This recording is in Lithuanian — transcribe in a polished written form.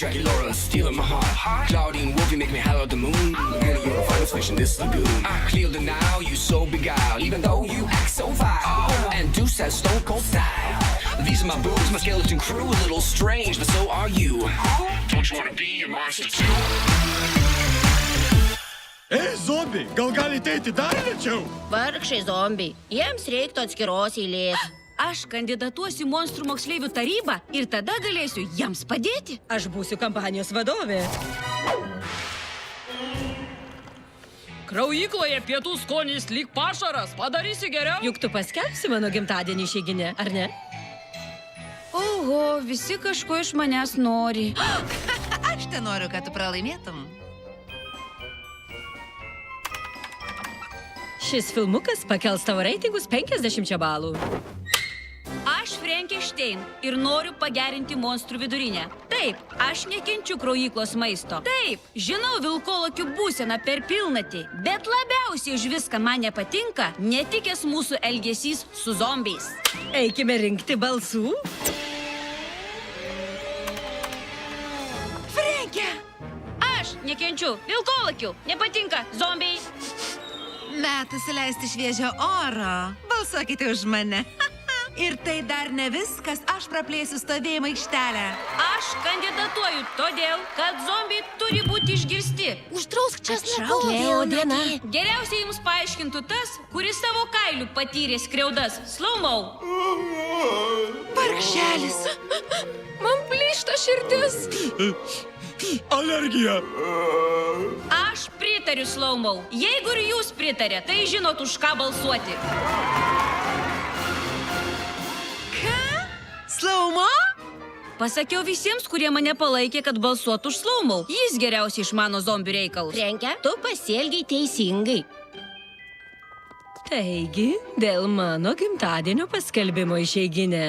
Jackie Laura stealing my heart. Claudine Wolfie make me holler at the moon. Girl, you're a finest fish in this lagoon. I clear the now, you so beguiled, even though you act so vile. And Deuce has stone cold style. These are my boobs, my skeleton crew, a little strange, but so are you. Don't you wanna be a monster too? Ei, zombiai, gal galite eiti dar lėčiau? Vargšai zombiai, jiems reiktų atskiros eilės. Aš kandidatuosiu į monstrų moksleivių tarybą ir tada galėsiu jiems padėti. Aš būsiu kampanijos vadovė. Kraujykloje pietų skonis lyg pašaras. Padarysi geriau? Juk tu paskelbsi mano gimtadienį išeiginę, ar ne? Oho, visi kažko iš manęs nori. Aš te noriu, kad tu pralaimėtum. Šis filmukas pakels tavo reitingus 50 balų. Aš Frankenstein ir noriu pagerinti monstrų vidurinę. Taip, aš nekenčiu kraujyklos maisto. Taip, žinau vilkolakių būseną per pilnatį, bet labiausiai už viską man nepatinka netikęs mūsų elgesys su zombiais. Eikime rinkti balsų. Franke! Aš nekenčiu vilkolakių, nepatinka zombiai. Metas įleisti šviežio oro. Balsuokite už mane. Ir tai dar ne viskas, aš praplėsiu stovėjimo aikštelę. Aš kandidatuoju todėl, kad zombiai turi būti išgirsti. Uždrausk česnaku. Diena. Geriausiai jums paaiškintų tas, kuris savo kailiu patyrė skriaudas. Slow-mo. Vargšelis. Man plyšta širdis. Alergija. Aš pritariu Slow-mo. Jeigu ir jūs pritarė, tai žinot, už ką balsuoti. Slow-mo? Pasakiau visiems, kurie mane palaikė, kad balsuotų už Slow-mo. Jis geriausiai išmano zombių reikalus. Frenke, tu pasielgiai teisingai. Taigi, dėl mano gimtadienio paskelbimo išeiginę